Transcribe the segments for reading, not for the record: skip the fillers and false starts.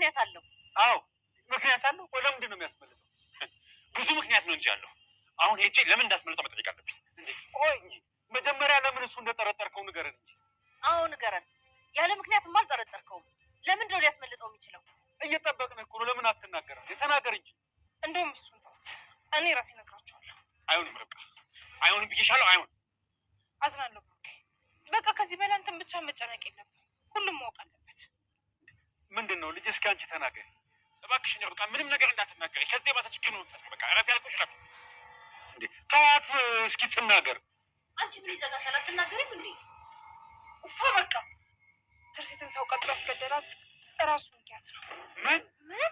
ምክንያት አለው። አዎ ምክንያት አለው። ለምንድን ነው የሚያስመልጠው? ብዙ ምክንያት ነው እንጂ ያለው። አሁን ሄጄ ለምን እንዳስመልጠው መጠየቅ አለብኝ። ቆይ እንጂ መጀመሪያ ለምን እሱ እንደጠረጠርከው ንገረን እንጂ። አዎ ንገረን። ያለ ምክንያትማ አልጠረጠርከውም። ለምንድን ነው ሊያስመልጠው የሚችለው? እየጠበቅን እኮ ነው። ለምን አትናገርም? የተናገር እንጂ። እንደውም እሱን ተውት፣ እኔ ራሴ እነግራቸዋለሁ። አይሆንም ርብቃ፣ አይሆንም ብዬሻለሁ። አይሆንም። አዝናለሁ ብሩኬ። በቃ ከዚህ በላይ አንተን ብቻ መጨነቅ የለብን። ሁሉም ማወቅ አለበት። ምንድን ነው ልጅ? እስኪ አንቺ ተናገሪ እባክሽን ርብቃ፣ ምንም ነገር እንዳትናገሪ። ከዚህ የባሰ ችግር ነው የምትፈጥረው። በቃ እረፊ ያልኩሽ እረፊ። እንዴ ተዋት እስኪ ትናገር። አንቺ ምን ይዘጋሻል? አትናገሪም እንዴ? ኡፋ በቃ ትርሲትን ሰው ቀጥሮ ያስገደላት እራሱ ሚኪያስ ነው። ምን ምን?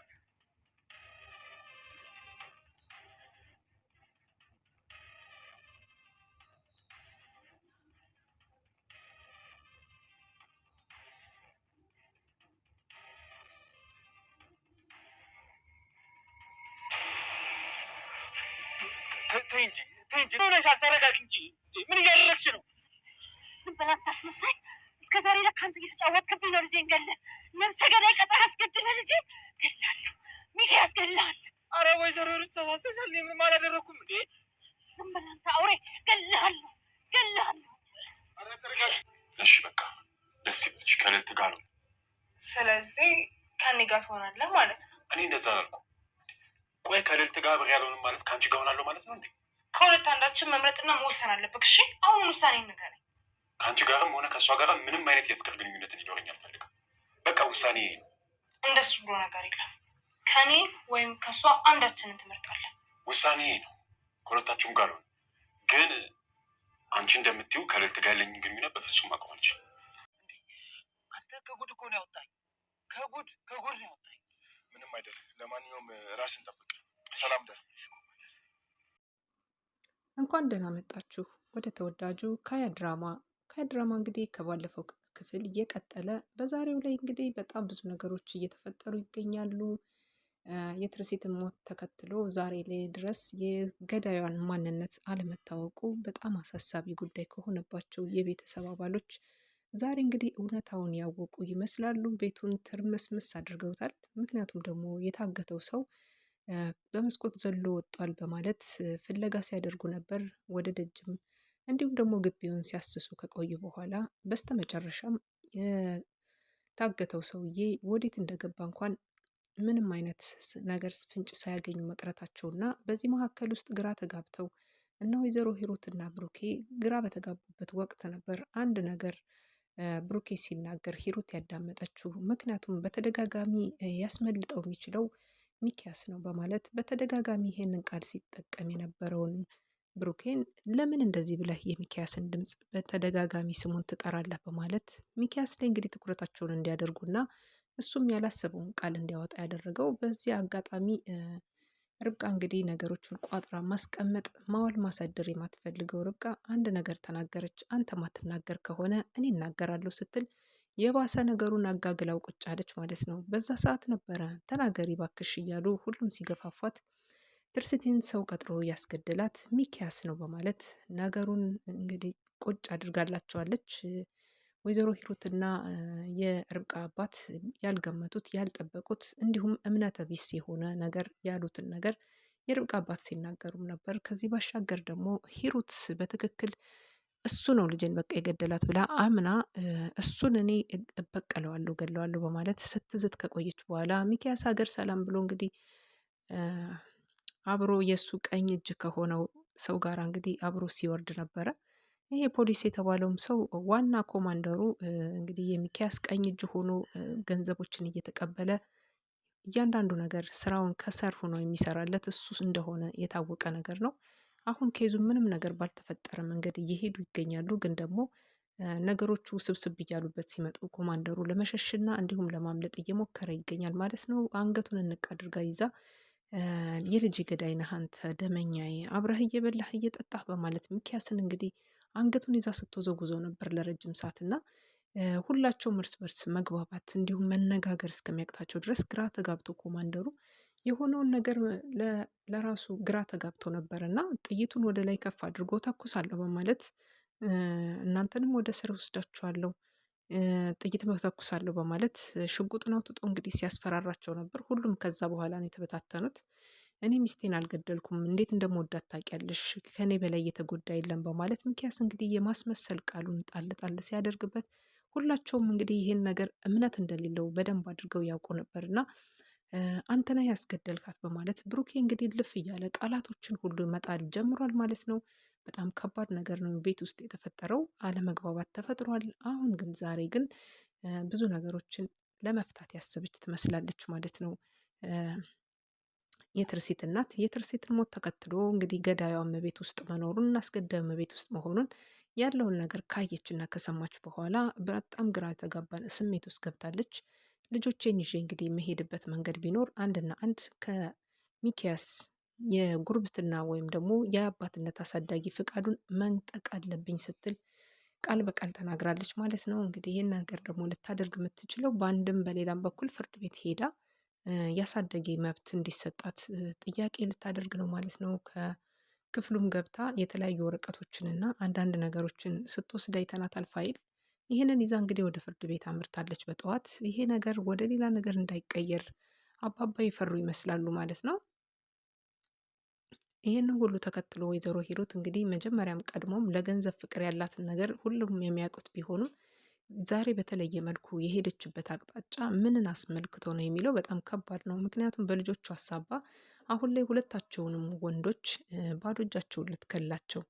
ተይ እንጂ ሆነሻል። ተረጋጊ እንጂ። ምን እያደረግሽ ነው? ዝም ብላ አታስመሳይ። እስከ ዛሬ ለካ አንተ እየተጫወትክብኝ ነው። ልጄን ገለህ ነፍሰ ገዳይ ቀጠር አስገድለህ ልጄን ገላለሁ። ሚኪያስ ገላለሁ። አረ ወይዘሮ ሩት ተሳስተሻል። ምንም አላደረኩም እንዴ። ዝም ብላ አንተ አውሬ ገላለሁ፣ ገላለሁ። አረ ተረጋጊ። እሺ በቃ ደስ ይበልሽ። ከልዕልት ጋር ነው። ስለዚህ ከኔ ጋር ትሆናለህ ማለት ነው? እኔ እንደዛ አላልኩም። ቆይ ከልዕልት ጋር አብሬ ያልሆንም ማለት ከአንቺ ጋር ሆናለሁ ማለት ነው እንዴ? ከሁለት አንዳችን መምረጥና መወሰን አለብህ። እሺ አሁን ውሳኔን ንገረኝ። ከአንቺ ጋርም ሆነ ከእሷ ጋር ምንም አይነት የፍቅር ግንኙነት እንዲኖረኝ አልፈልግም። በቃ ውሳኔ ነው። እንደሱ ብሎ ነገር የለም። ከኔ ወይም ከእሷ አንዳችንን ትመርጣለህ። ውሳኔ ነው። ከሁለታችሁም ጋር ሆነ ግን አንቺ እንደምትይው ከልዕልት ጋር ያለኝ ግንኙነት በፍጹም ማቆም አልችልም። አንተ ከጉድ እኮ ነው ያወጣኝ። ከጉድ ነው ያወጣኝ። ምንም አይደል። ለማንኛውም ራስን ጠብቅ። ሰላም ደር። እንኳን ደህና መጣችሁ ወደ ተወዳጁ ካያ ድራማ። ካያ ድራማ እንግዲህ ከባለፈው ክፍል እየቀጠለ በዛሬው ላይ እንግዲህ በጣም ብዙ ነገሮች እየተፈጠሩ ይገኛሉ። የትርሲትን ሞት ተከትሎ ዛሬ ላይ ድረስ የገዳዩን ማንነት አለመታወቁ በጣም አሳሳቢ ጉዳይ ከሆነባቸው የቤተሰብ አባሎች ዛሬ እንግዲህ እውነታውን ያወቁ ይመስላሉ። ቤቱን ትርምስምስ አድርገውታል። ምክንያቱም ደግሞ የታገተው ሰው በመስኮት ዘሎ ወጧል በማለት ፍለጋ ሲያደርጉ ነበር። ወደ ደጅም እንዲሁም ደግሞ ግቢውን ሲያስሱ ከቆዩ በኋላ በስተመጨረሻም የታገተው ሰውዬ ወዴት እንደገባ እንኳን ምንም አይነት ነገር ፍንጭ ሳያገኙ መቅረታቸውና በዚህ መካከል ውስጥ ግራ ተጋብተው እና ወይዘሮ ሂሩትና ብሩኬ ግራ በተጋቡበት ወቅት ነበር አንድ ነገር ብሩኬ ሲናገር ሂሩት ያዳመጠችው። ምክንያቱም በተደጋጋሚ ያስመልጠው የሚችለው ሚኪያስ ነው በማለት በተደጋጋሚ ይሄንን ቃል ሲጠቀም የነበረውን ብሩኬን ለምን እንደዚህ ብለህ የሚኪያስን ድምፅ በተደጋጋሚ ስሙን ትጠራለህ በማለት ሚኪያስ ላይ እንግዲህ ትኩረታቸውን እንዲያደርጉና እሱም ያላሰበውን ቃል እንዲያወጣ ያደረገው። በዚህ አጋጣሚ ርብቃ እንግዲህ ነገሮችን ቋጥራ ማስቀመጥ ማዋል ማሳደር የማትፈልገው ርብቃ አንድ ነገር ተናገረች። አንተ ማትናገር ከሆነ እኔ እናገራለሁ ስትል የባሰ ነገሩን አጋግላው ቁጭ አለች ማለት ነው። በዛ ሰዓት ነበረ ተናገሪ ባክሽ እያሉ ሁሉም ሲገፋፏት ትርሲትን ሰው ቀጥሮ ያስገደላት ሚኪያስ ነው በማለት ነገሩን እንግዲህ ቁጭ አድርጋላቸዋለች። ወይዘሮ ሂሩትና የርብቃ አባት ያልገመቱት ያልጠበቁት እንዲሁም እምነተ ቢስ የሆነ ነገር ያሉትን ነገር የርብቃ አባት ሲናገሩም ነበር። ከዚህ ባሻገር ደግሞ ሂሩት በትክክል እሱ ነው ልጄን በቃ የገደላት ብላ አምና እሱን እኔ እበቀለዋለሁ ገለዋለሁ በማለት ስትዝት ከቆየች በኋላ ሚኪያስ ሀገር ሰላም ብሎ እንግዲህ አብሮ የእሱ ቀኝ እጅ ከሆነው ሰው ጋር እንግዲህ አብሮ ሲወርድ ነበረ። ይሄ ፖሊስ የተባለውም ሰው ዋና ኮማንደሩ እንግዲህ የሚኪያስ ቀኝ እጅ ሆኖ ገንዘቦችን እየተቀበለ እያንዳንዱ ነገር ስራውን ከሰር ሆኖ የሚሰራለት እሱ እንደሆነ የታወቀ ነገር ነው። አሁን ኬዙ ምንም ነገር ባልተፈጠረ መንገድ እየሄዱ ይገኛሉ። ግን ደግሞ ነገሮቹ ስብስብ እያሉበት ሲመጡ ኮማንደሩ ለመሸሽና እንዲሁም ለማምለጥ እየሞከረ ይገኛል ማለት ነው። አንገቱን እንቅ አድርጋ ይዛ የልጅ ገዳይ ነህ አንተ ደመኛዬ፣ አብረህ እየበላህ እየጠጣህ በማለት ሚኪያስን እንግዲህ አንገቱን ይዛ ስትወዘውዘው ነበር ለረጅም ሰዓት እና ሁላቸውም እርስ በርስ መግባባት እንዲሁም መነጋገር እስከሚያቅታቸው ድረስ ግራ ተጋብቶ ኮማንደሩ የሆነውን ነገር ለራሱ ግራ ተጋብቶ ነበር እና ጥይቱን ወደ ላይ ከፍ አድርጎ ተኩሳለሁ በማለት እናንተንም ወደ ስር ወስዳችኋለሁ፣ ጥይት እተኩሳለሁ በማለት ሽጉጡን አውጥቶ እንግዲህ ሲያስፈራራቸው ነበር። ሁሉም ከዛ በኋላ ነው የተበታተኑት። እኔ ሚስቴን አልገደልኩም፣ እንዴት እንደምወዳት ታውቂያለሽ፣ ከእኔ በላይ የተጎዳ የለም በማለት ሚኪያስ እንግዲህ የማስመሰል ቃሉን ጣል ጣል ሲያደርግበት ሁላቸውም እንግዲህ ይሄን ነገር እምነት እንደሌለው በደንብ አድርገው ያውቁ ነበርና አንተ ነህ ያስገደልካት በማለት ብሩኬ እንግዲህ ልፍ እያለ ቃላቶችን ሁሉ መጣል ጀምሯል ማለት ነው። በጣም ከባድ ነገር ነው ቤት ውስጥ የተፈጠረው፣ አለመግባባት ተፈጥሯል። አሁን ግን ዛሬ ግን ብዙ ነገሮችን ለመፍታት ያሰበች ትመስላለች ማለት ነው። የትርሲት እናት የትርሲትን ሞት ተከትሎ እንግዲህ ገዳዩም ቤት ውስጥ መኖሩን አስገዳዩም ቤት ውስጥ መሆኑን ያለውን ነገር ካየችና ከሰማች በኋላ በጣም ግራ የተጋባን ስሜት ውስጥ ገብታለች። ልጆቼን ይዤ እንግዲህ የምሄድበት መንገድ ቢኖር አንድና አንድ ከሚኪያስ የጉርብትና ወይም ደግሞ የአባትነት አሳዳጊ ፍቃዱን መንጠቅ አለብኝ ስትል ቃል በቃል ተናግራለች ማለት ነው። እንግዲህ ይህን ነገር ደግሞ ልታደርግ የምትችለው በአንድም በሌላም በኩል ፍርድ ቤት ሄዳ ያሳደጌ መብት እንዲሰጣት ጥያቄ ልታደርግ ነው ማለት ነው። ከክፍሉም ገብታ የተለያዩ ወረቀቶችንና አንዳንድ ነገሮችን ስትወስድ አይተናታል ፋይል። ይህንን ይዛ እንግዲህ ወደ ፍርድ ቤት አምርታለች በጠዋት። ይሄ ነገር ወደ ሌላ ነገር እንዳይቀየር አባባ የፈሩ ይመስላሉ ማለት ነው። ይህንን ሁሉ ተከትሎ ወይዘሮ ሂሩት እንግዲህ መጀመሪያም ቀድሞም ለገንዘብ ፍቅር ያላትን ነገር ሁሉም የሚያውቁት ቢሆኑም ዛሬ በተለየ መልኩ የሄደችበት አቅጣጫ ምንን አስመልክቶ ነው የሚለው በጣም ከባድ ነው። ምክንያቱም በልጆቹ ሀሳባ አሁን ላይ ሁለታቸውንም ወንዶች ባዶ እጃቸውን ልትገላቸው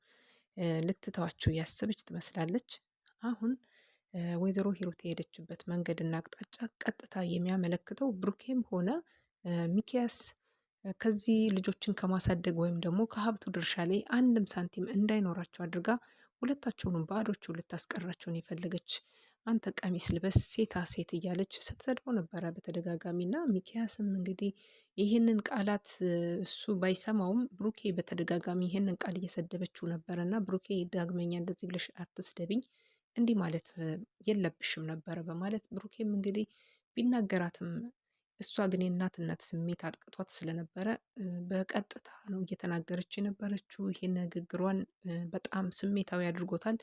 ልትተዋቸው ያሰበች ትመስላለች። አሁን ወይዘሮ ሂሩት የሄደችበት መንገድና አቅጣጫ ቀጥታ የሚያመለክተው ብሩኬም ሆነ ሚኪያስ ከዚህ ልጆችን ከማሳደግ ወይም ደግሞ ከሀብቱ ድርሻ ላይ አንድም ሳንቲም እንዳይኖራቸው አድርጋ ሁለታቸውንም ባዶቹ ልታስቀራቸውን የፈለገች አንተ ቀሚስ ልበስ ሴታ ሴት እያለች ስትሰድበው ነበረ በተደጋጋሚ እና ሚኪያስም እንግዲህ ይህንን ቃላት እሱ ባይሰማውም ብሩኬ በተደጋጋሚ ይህንን ቃል እየሰደበችው ነበረ እና ብሩኬ ዳግመኛ እንደዚህ ብለሽ አትስደብኝ እንዲህ ማለት የለብሽም ነበረ በማለት ብሩኬም እንግዲህ ቢናገራትም እሷ ግን የእናትነት ስሜት አጥቅቷት ስለነበረ በቀጥታ ነው እየተናገረች የነበረችው። ይሄን ንግግሯን በጣም ስሜታዊ አድርጎታል።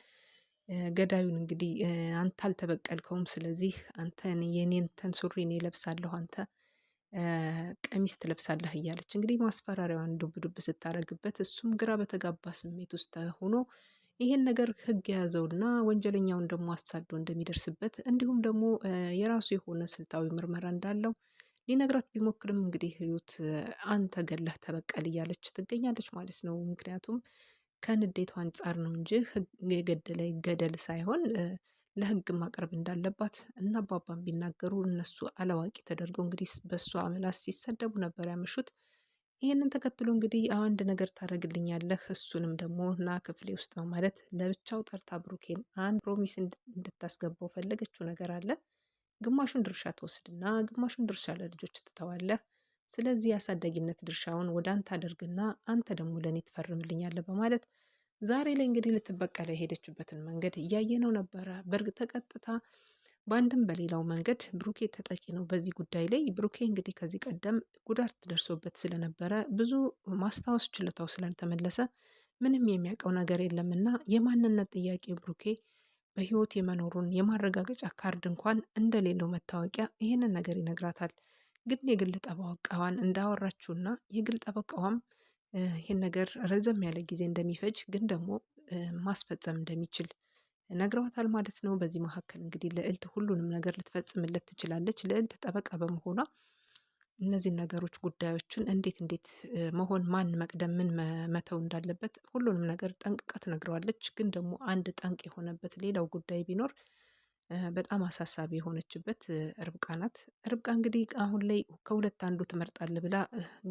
ገዳዩን እንግዲህ አንተ አልተበቀልከውም፣ ስለዚህ አንተ የኔንተን ሱሪ እኔ እለብሳለሁ፣ አንተ ቀሚስ ትለብሳለህ እያለች እንግዲህ ማስፈራሪያዋን ዱብ ዱብ ስታደርግበት እሱም ግራ በተጋባ ስሜት ውስጥ ሆኖ ይሄን ነገር ህግ የያዘውና ወንጀለኛውን ደግሞ አሳዶ እንደሚደርስበት እንዲሁም ደግሞ የራሱ የሆነ ስልታዊ ምርመራ እንዳለው ሊነግራት ቢሞክርም እንግዲህ ህይወት አንተ ገለህ ተበቀል እያለች ትገኛለች ማለት ነው። ምክንያቱም ከንዴቷ አንጻር ነው እንጂ የገደለ ገደል ሳይሆን ለህግ ማቅረብ እንዳለባት እና አባባም ቢናገሩ እነሱ አላዋቂ ተደርገው እንግዲህ በእሷ ምላስ ሲሰደቡ ነበር ያመሹት። ይህንን ተከትሎ እንግዲህ አንድ ነገር ታደርግልኛለህ እሱንም ደግሞ ና ክፍሌ ውስጥ ነው ማለት ለብቻው ጠርታ ብሩኬን አንድ ፕሮሚስ እንድታስገባው ፈለገችው ነገር አለ። ግማሹን ድርሻ ትወስድና ግማሹን ድርሻ ለልጆች ትተዋለህ። ስለዚህ የአሳዳጊነት ድርሻውን ወደ አንተ አደርግና አንተ ደግሞ ለእኔ ትፈርምልኛለህ በማለት ዛሬ ላይ እንግዲህ ልትበቀለ የሄደችበትን መንገድ እያየነው ነበረ። በእርግጥ ተቀጥታ በአንድም በሌላው መንገድ ብሩኬ ተጠቂ ነው በዚህ ጉዳይ ላይ። ብሩኬ እንግዲህ ከዚህ ቀደም ጉዳት ደርሶበት ስለነበረ ብዙ ማስታወስ ችሎታው ስላልተመለሰ ምንም የሚያውቀው ነገር የለምና የማንነት ጥያቄ ብሩኬ በህይወት የመኖሩን የማረጋገጫ ካርድ እንኳን እንደሌለው መታወቂያ ይህንን ነገር ይነግራታል። ግን የግል ጠበቃዋን እንዳወራችውና የግል ጠበቃዋም ይህን ነገር ረዘም ያለ ጊዜ እንደሚፈጅ ግን ደግሞ ማስፈጸም እንደሚችል ነግረዋታል ማለት ነው። በዚህ መካከል እንግዲህ ልዕልት ሁሉንም ነገር ልትፈጽምለት ትችላለች። ልዕልት ጠበቃ በመሆኗ እነዚህን ነገሮች ጉዳዮችን እንዴት መሆን ማን መቅደም ምን መተው እንዳለበት ሁሉንም ነገር ጠንቅቃ ትነግረዋለች። ግን ደግሞ አንድ ጠንቅ የሆነበት ሌላው ጉዳይ ቢኖር በጣም አሳሳቢ የሆነችበት ርብቃ ናት። ርብቃ እንግዲህ አሁን ላይ ከሁለት አንዱ ትመርጣለህ ብላ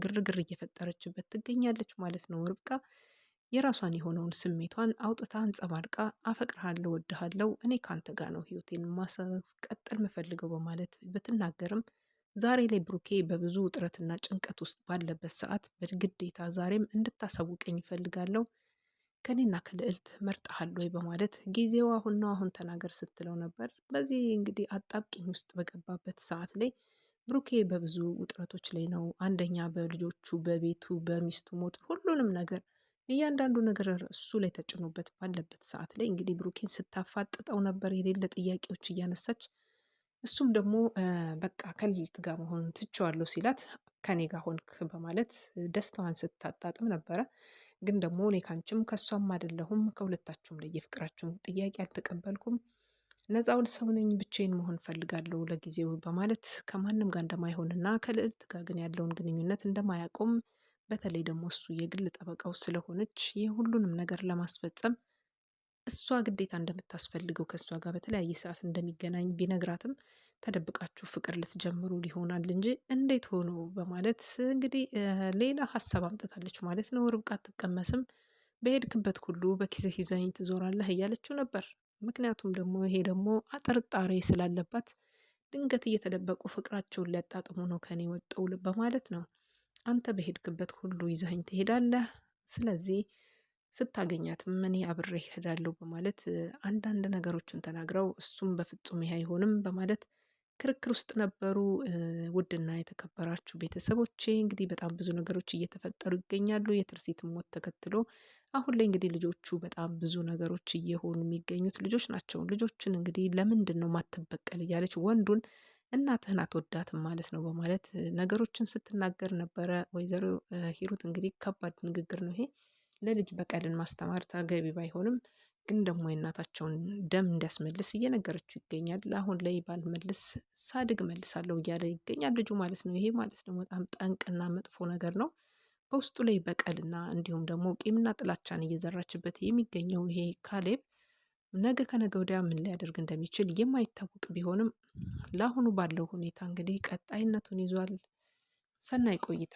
ግርግር እየፈጠረችበት ትገኛለች ማለት ነው። ርብቃ የራሷን የሆነውን ስሜቷን አውጥታ አንጸባርቃ አፈቅርሃለሁ፣ ወድሃለሁ፣ እኔ ካንተ ጋር ነው ህይወቴን ማስቀጠል ምፈልገው በማለት ብትናገርም ዛሬ ላይ ብሩኬ በብዙ ውጥረትና ጭንቀት ውስጥ ባለበት ሰዓት በግዴታ ዛሬም እንድታሳውቀኝ ይፈልጋለሁ ከኔና ከልዕልት መርጠሃል ወይ በማለት ጊዜው አሁን ነው አሁን ተናገር ስትለው ነበር። በዚህ እንግዲህ አጣብቂኝ ውስጥ በገባበት ሰዓት ላይ ብሩኬ በብዙ ውጥረቶች ላይ ነው። አንደኛ በልጆቹ፣ በቤቱ፣ በሚስቱ ሞት ሁሉንም ነገር እያንዳንዱ ነገር እሱ ላይ ተጭኖበት ባለበት ሰዓት ላይ እንግዲህ ብሩኬን ስታፋጥጠው ነበር የሌለ ጥያቄዎች እያነሳች። እሱም ደግሞ በቃ ከልጅት ጋር መሆኑን ትቼዋለሁ ሲላት ከኔ ጋር ሆንክ በማለት ደስታዋን ስታጣጥም ነበረ። ግን ደግሞ እኔ ካንቺም ከሷም አይደለሁም ከሁለታችሁም ላይ የፍቅራችሁን ጥያቄ አልተቀበልኩም። ነፃውን ሰው ነኝ ብቻዬን መሆን ፈልጋለሁ ለጊዜው በማለት ከማንም ጋር እንደማይሆንና ከልዕልት ጋር ግን ያለውን ግንኙነት እንደማያቆም በተለይ ደግሞ እሱ የግል ጠበቃው ስለሆነች ይህ ሁሉንም ነገር ለማስፈጸም እሷ ግዴታ እንደምታስፈልገው ከእሷ ጋር በተለያየ ሰዓት እንደሚገናኝ ቢነግራትም ተደብቃችሁ ፍቅር ልትጀምሩ ሊሆናል እንጂ እንዴት ሆኖ በማለት እንግዲህ ሌላ ሀሳብ አምጥታለች ማለት ነው። ርብቃ አትቀመስም፣ በሄድክበት ሁሉ በኪስህ ይዘኸኝ ትዞራለህ እያለችው ነበር። ምክንያቱም ደግሞ ይሄ ደግሞ ጥርጣሬ ስላለባት ድንገት እየተደበቁ ፍቅራቸውን ሊያጣጥሙ ነው ከኔ ወጠው በማለት ነው። አንተ በሄድክበት ሁሉ ይዘኸኝ ትሄዳለህ፣ ስለዚህ ስታገኛትም እኔ አብሬ እሄዳለሁ በማለት አንዳንድ ነገሮችን ተናግረው እሱም በፍጹም ይሄ አይሆንም በማለት ክርክር ውስጥ ነበሩ። ውድና የተከበራችሁ ቤተሰቦቼ እንግዲህ በጣም ብዙ ነገሮች እየተፈጠሩ ይገኛሉ። የትርሲትን ሞት ተከትሎ አሁን ላይ እንግዲህ ልጆቹ በጣም ብዙ ነገሮች እየሆኑ የሚገኙት ልጆች ናቸው። ልጆችን እንግዲህ ለምንድን ነው ማትበቀል እያለች ወንዱን እናትህን አትወዳትም ማለት ነው በማለት ነገሮችን ስትናገር ነበረ። ወይዘሮ ሂሩት እንግዲህ ከባድ ንግግር ነው ይሄ። ለልጅ በቀልን ማስተማር ተገቢ ባይሆንም ግን ደግሞ የእናታቸውን ደም እንዲያስመልስ እየነገረችው ይገኛል። አሁን ላይ ባልመልስ ሳድግ መልሳለሁ እያለ ይገኛል ልጁ ማለት ነው። ይሄ ማለት ነው በጣም ጠንቅና መጥፎ ነገር ነው። በውስጡ ላይ በቀልና እንዲሁም ደግሞ ቂምና ጥላቻን እየዘራችበት የሚገኘው ይሄ ካሌብ ነገ ከነገ ወዲያ ምን ሊያደርግ እንደሚችል የማይታወቅ ቢሆንም ለአሁኑ ባለው ሁኔታ እንግዲህ ቀጣይነቱን ይዟል። ሰናይ ቆይታ